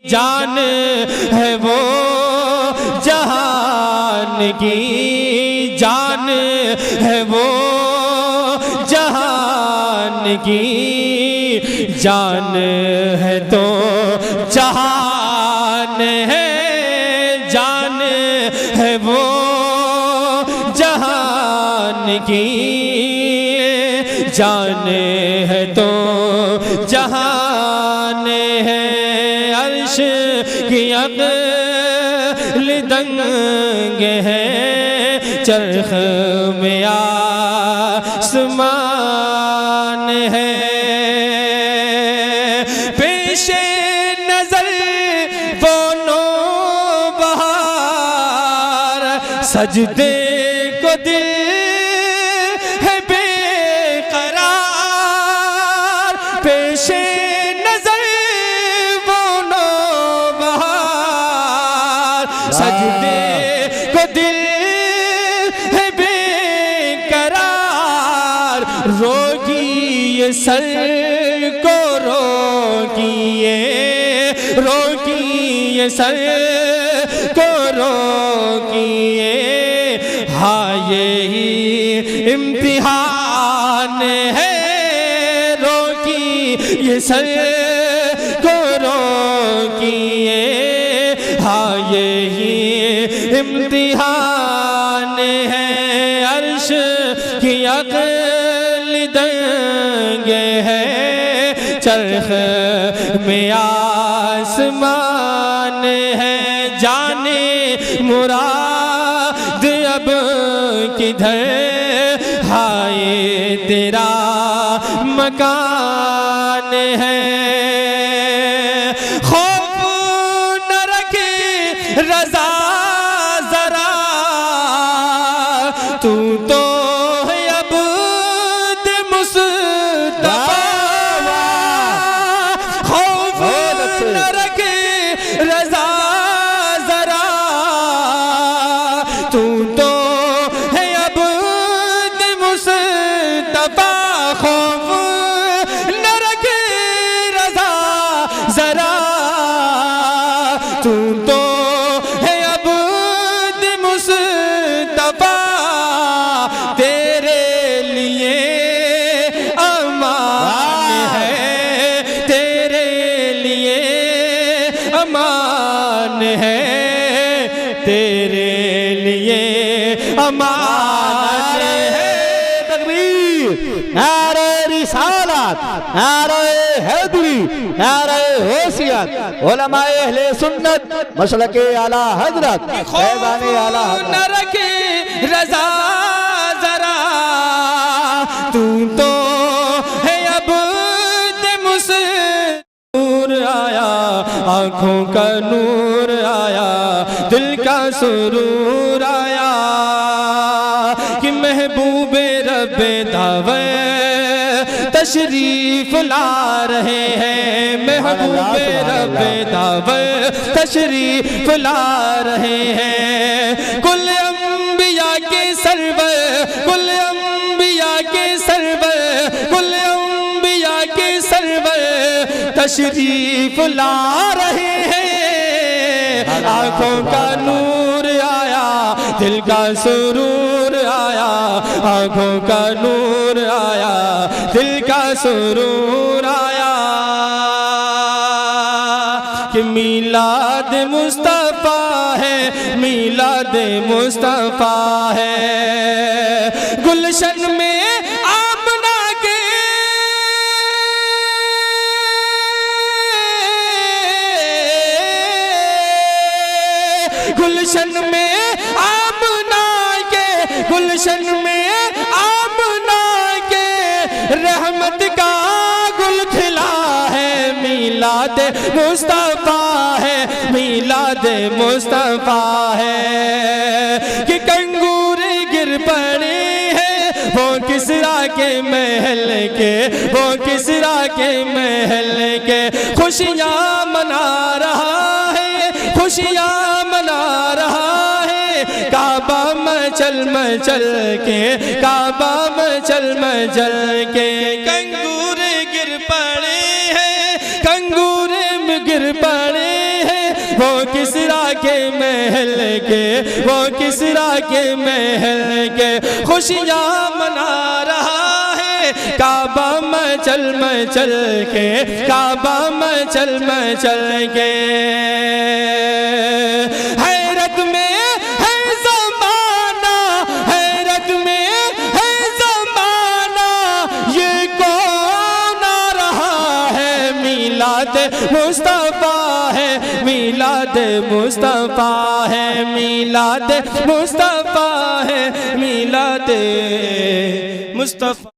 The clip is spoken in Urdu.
جان ہے وہ جہان کی جان ہے وہ جہان کی جان ہے تو جہان ہے جان ہے وہ جہان کی جان ہے تو جہان ہے عرش کی عقل دنگ ہے چرخ میں آسمان ہے پیش نظر وہ نوبہار سجدے کو دل ہے بے قرار پیش نظر وہ نوبہار سجدے کو دل ہے بے قرار روکیے سر کو روکیے روکیے سر کو روکیے ہاں یہی امتحان ہے روکیے سر کو روکیے ہاں یہی امتحان ہے عرش کی عقل دنگ ہے چرخ میں آسمان ہے جانے مراد اب کدھر ہائے تیرا مکان ہے خوف نہ رکھے رضا ذرا تو ہے عبد مصطفیٰ خوف نہ رکھے رضا ذرا تو ہے عبد مصطفیٰ خوف نہ رکھے رضا ذرا تو ہے عبد مصطفیٰ تیرے لیے امان ہے تیرے لیے امان ہے تیرے لیے امان ہے تکبیر نعرہ رسالت نعرہ حیدری نعرہ حیثیت علماء اہل سنت مسلک اعلی حضرت فیضان اعلی نہ حضرت رکھے رضا ذرا تو ہے عبد نور آیا آنکھوں کا نور آیا دل کا سرور آیا کہ محبوب رب دعوت تشریف لا رہے ہیں محبوب رب دعوت تشریف لا رہے ہیں کل انبیاء کے سرور کل انبیاء کے سرور کل انبیاء کے سرور تشریف لا رہے ہیں آنکھوں کا نور آیا دل کا سرور آیا آنکھوں کا نور آیا دل کا سرور آیا کہ میلاد مصطفیٰ ہے میلاد مصطفیٰ ہے گلشن میں آمنہ کے گلشن میں آمنہ کے گلشن میں آمنہ کے رحمت کا گل کھلا ہے میلاد مصطفیٰ ہے میلاد مصطفیٰ ہے کہ کنگور گر پڑے ہیں وہ کسریٰ کے محل کے وہ کسریٰ کے محل کے خوشیاں منا رہا ہے خوشیاں منا رہا ہے کعبہ مچل مچل کے کعبہ مچل مچل کے کنگور گر پڑے ہیں کنگور گر پڑے وہ کسرا کے محل کے، وہ کسرا کے محل کے خوشیاں منا رہا ہے کعبہ مچل مچل کے، کعبہ مچل مچل کے۔ حیرت میں ہے زمانہ، حیرت میں ہے زمانہ، یہ کون آ رہا ہے؟ میلاد مصطفیٰ ہے، میلاد مصطفیٰ ہے، میلاد مصطفیٰ ہے، میلاد مصطفیٰ۔